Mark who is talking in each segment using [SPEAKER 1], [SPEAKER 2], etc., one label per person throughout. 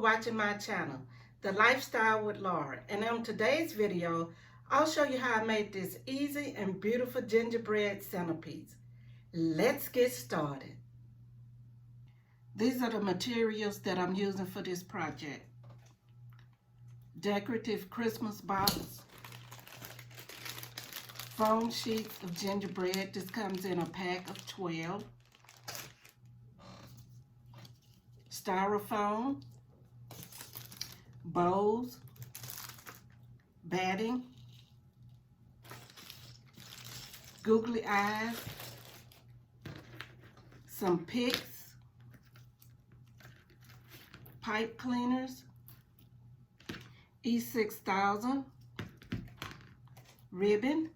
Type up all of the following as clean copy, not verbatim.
[SPEAKER 1] watching my channel, The Lifestyle with Laura. And on today's video, I'll show you how I made this easy and beautiful gingerbread centerpiece. Let's get started. These are the materials that I'm using for this project. Decorative Christmas box, foam sheets of gingerbread. This comes in a pack of 12. Styrofoam, bows, batting, googly eyes, some picks, pipe cleaners, E6000, ribbon,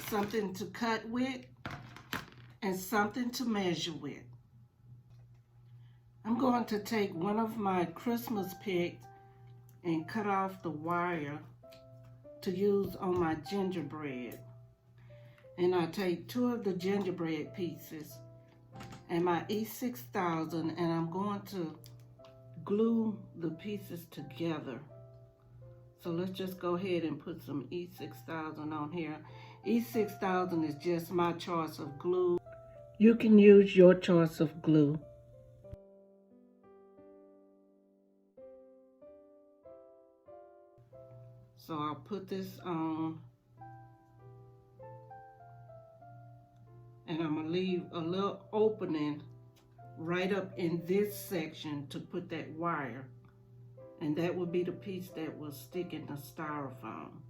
[SPEAKER 1] something to cut with, and something to measure with. I'm going to take one of my Christmas picks and cut off the wire to use on my gingerbread. And I take 2 of the gingerbread pieces and my E6000, and I'm going to glue the pieces together. So let's just go ahead and put some E6000 on here. E6000 is just my choice of glue. You can use your choice of glue. So I'll put this on, and I'm gonna leave a little opening right up in this section to put that wire, and that would be the piece that will stick in the styrofoam.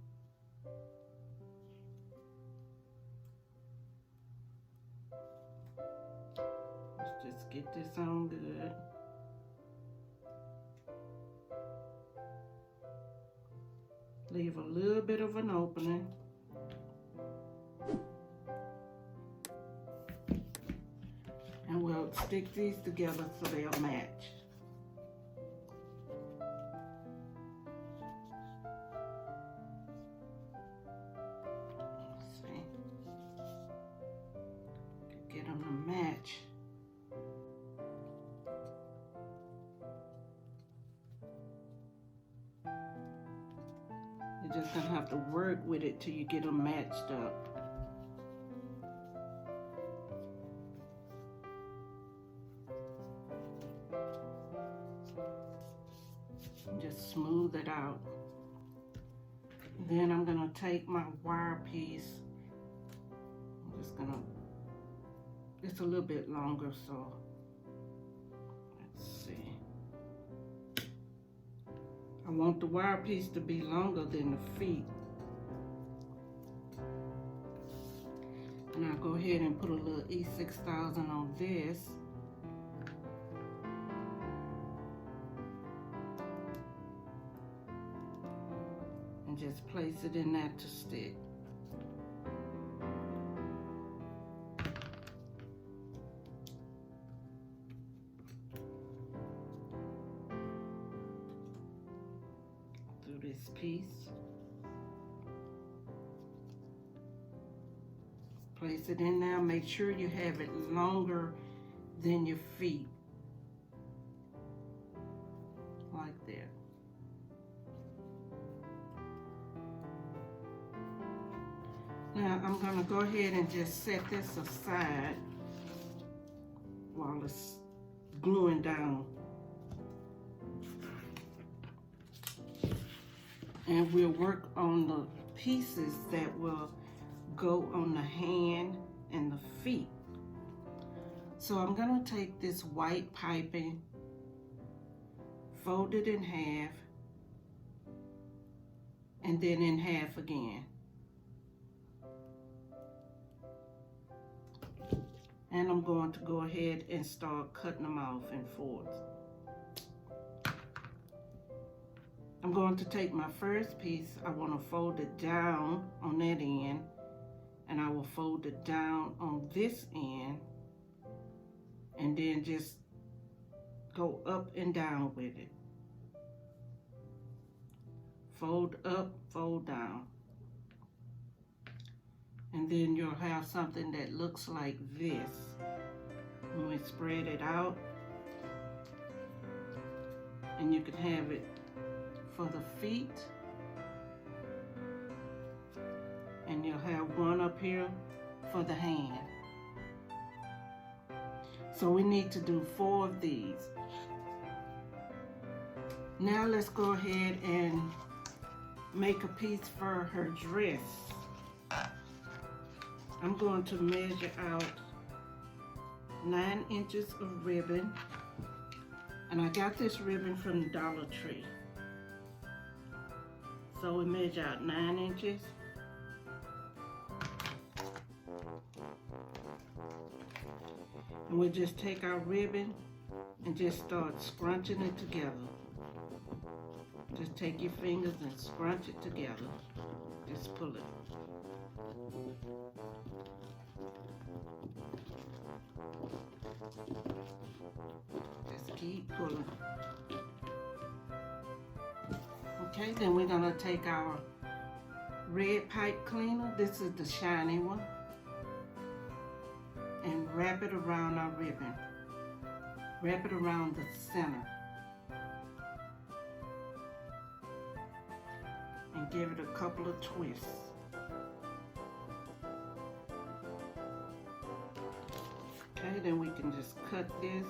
[SPEAKER 1] Let's just get this on good. Leave a little bit of an opening. And we'll stick these together so they'll match. Let's see. Get them to match. You're just gonna have to work with it till you get them matched up. And just smooth it out. Then I'm gonna take my wire piece. I'm just gonna, it's a little bit longer, so let's see. I want the wire piece to be longer than the feet. And I'll go ahead and put a little E6000 on this. And just place it in there to stick. This piece, place it in there. Make sure you have it longer than your feet, like that. Now I'm going to go ahead and just set this aside while it's gluing down. And we'll work on the pieces that will go on the hand and the feet. So I'm gonna take this white piping, fold it in half, and then in half again. And I'm going to go ahead and start cutting them off in fourths. I'm going to take my first piece, I want to fold it down on that end, and I will fold it down on this end, and then just go up and down with it. Fold up, fold down. And then you'll have something that looks like this. When we spread it out, And you can have it for the feet. And you'll have one up here for the hand. So we need to do 4 of these. Now let's go ahead and make a piece for her dress. I'm going to measure out 9 inches of ribbon. And I got this ribbon from the Dollar Tree. So we measure out 9 inches. And we just take our ribbon and just start scrunching it together. Just take your fingers and scrunch it together. Just pull it. Just keep pulling. Okay, then we're gonna take our red pipe cleaner. This is the shiny one. And wrap it around our ribbon. Wrap it around the center. And give it a couple of twists. Okay, then we can just cut this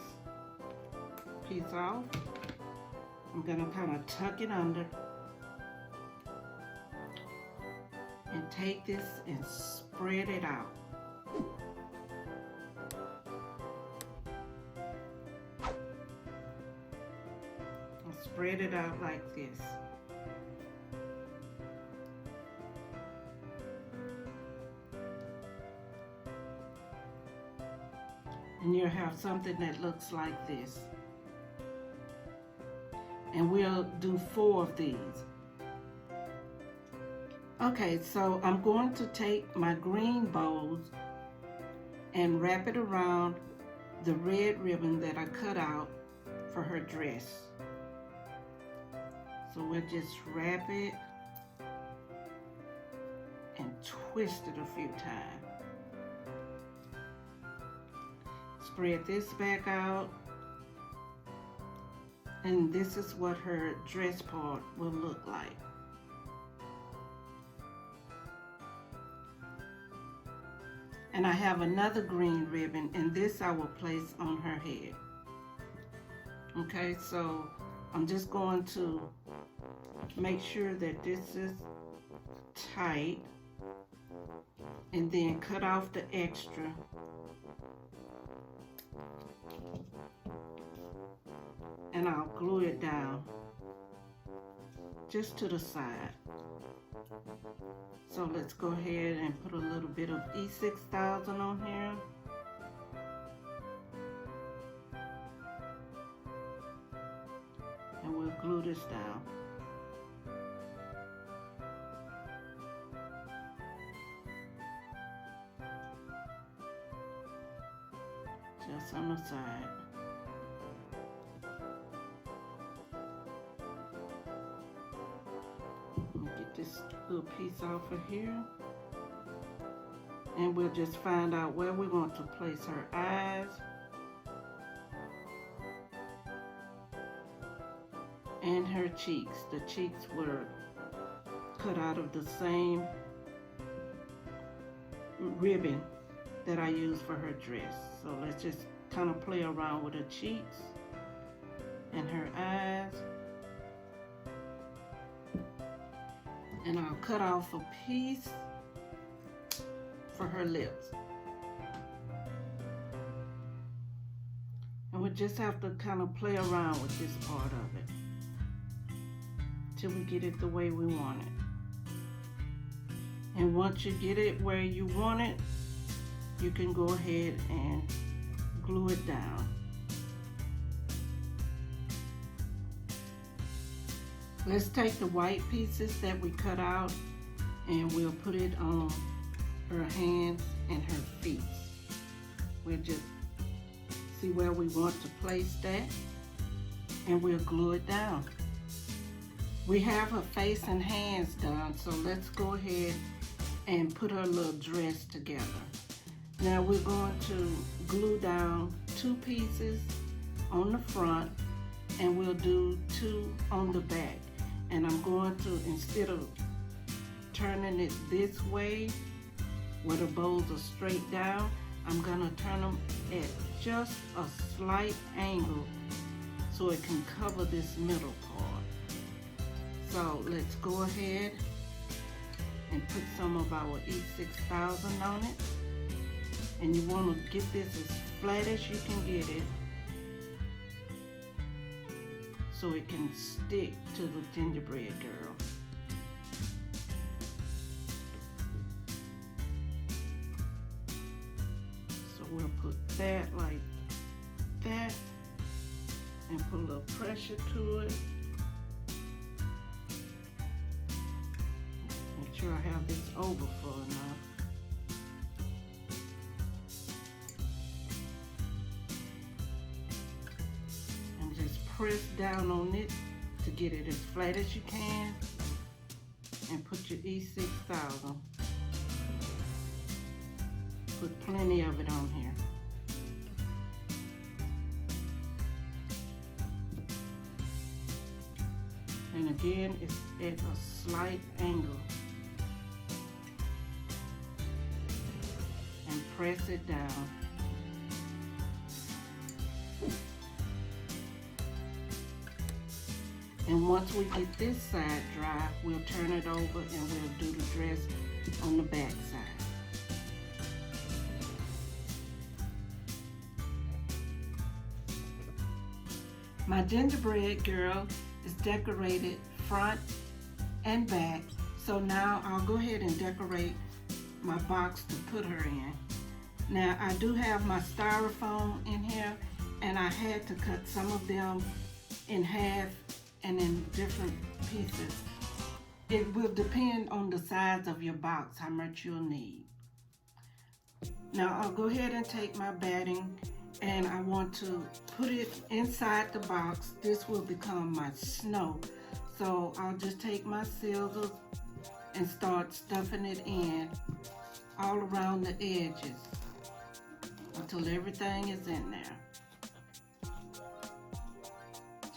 [SPEAKER 1] piece off. I'm gonna kind of tuck it under. And take this and spread it out. Spread it out like this. And you'll have something that looks like this. And we'll do 4 of these. Okay, so I'm going to take my green bows and wrap it around the red ribbon that I cut out for her dress. So we'll just wrap it and twist it a few times. Spread this back out. And this is what her dress part will look like. And I have another green ribbon, and this I will place on her head. Okay, so I'm just going to make sure that this is tight, and then cut off the extra. And I'll glue it down just to the side. So let's go ahead and put a little bit of E6000 on here. And we'll glue this down. Just on the side. Get this little piece off of here. And we'll just find out where we want to place her eyes. And her cheeks. The cheeks were cut out of the same ribbon that I used for her dress. So let's just kind of play around with her cheeks and her eyes. And I'll cut off a piece for her lips. And we just have to kind of play around with this part of it till we get it the way we want it. And once you get it where you want it, you can go ahead and glue it down. Let's take the white pieces that we cut out and we'll put it on her hands and her feet. We'll just see where we want to place that and we'll glue it down. We have her face and hands done, so let's go ahead and put her little dress together. Now we're going to glue down 2 pieces on the front and we'll do 2 on the back. And I'm going to, instead of turning it this way where the bows are straight down, I'm gonna turn them at just a slight angle so it can cover this middle part. So let's go ahead and put some of our E6000 on it. And you want to get this as flat as you can get it so it can stick to the gingerbread girl. So we'll put that like that and put a little pressure to it. Make sure I have this overflow enough. Press down on it to get it as flat as you can, and put your E6000. Put plenty of it on here. And again, it's at a slight angle. And press it down. And once we get this side dry, we'll turn it over and we'll do the dress on the back side. My gingerbread girl is decorated front and back. So now I'll go ahead and decorate my box to put her in. Now I do have my styrofoam in here, and I had to cut some of them in half and in different pieces. It will depend on the size of your box, how much you'll need. Now I'll go ahead and take my batting, and I want to put it inside the box. This will become my snow. So I'll just take my scissors and start stuffing it in all around the edges until everything is in there.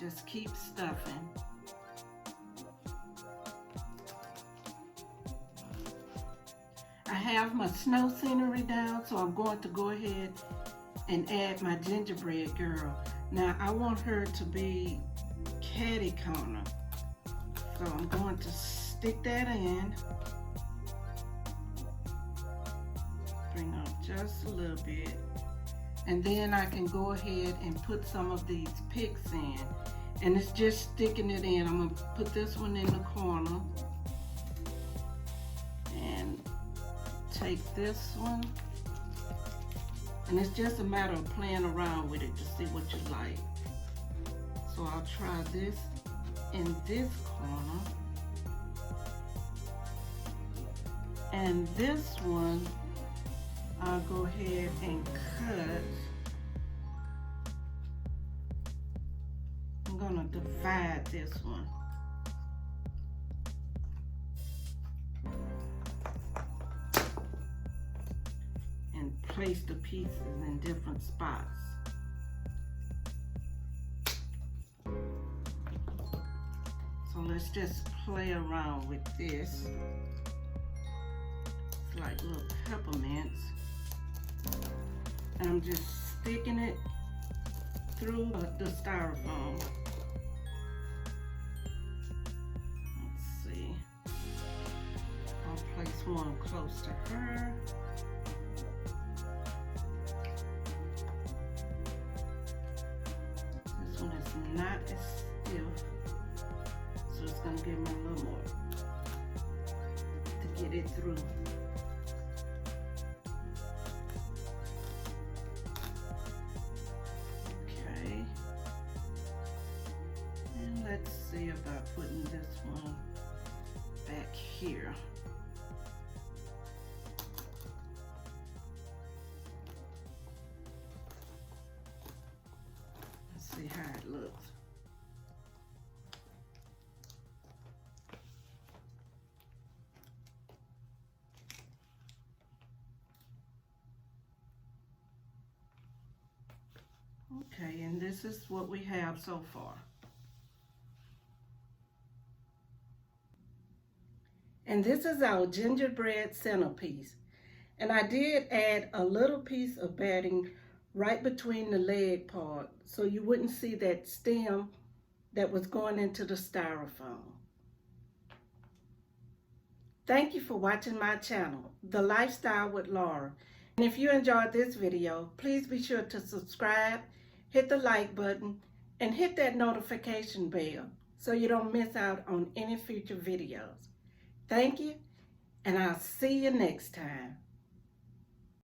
[SPEAKER 1] Just keep stuffing. I have my snow scenery down, so I'm going to go ahead and add my gingerbread girl. Now I want her to be catty corner, so I'm going to stick that in. Bring up just a little bit. And then I can go ahead and put some of these picks in. And it's just sticking it in. I'm gonna put this one in the corner. And take this one. And it's just a matter of playing around with it to see what you like. So I'll try this in this corner. And this one, I'll go ahead and cut. I'm gonna divide this one. And place the pieces in different spots. So let's just play around with this. It's like little peppermints. And I'm just sticking it through the styrofoam. Let's see. I'll place one close to her. This one is not as stiff, so it's going to give me a little more to get it through. Let's see about putting this one back here. Let's see how it looks. Okay, and this is what we have so far. And this is our gingerbread centerpiece. And I did add a little piece of batting right between the leg part so you wouldn't see that stem that was going into the styrofoam. Thank you for watching my channel, The Lifestyle with Laura. And if you enjoyed this video, please be sure to subscribe, hit the like button, and hit that notification bell so you don't miss out on any future videos. Thank you, and I'll see you next time.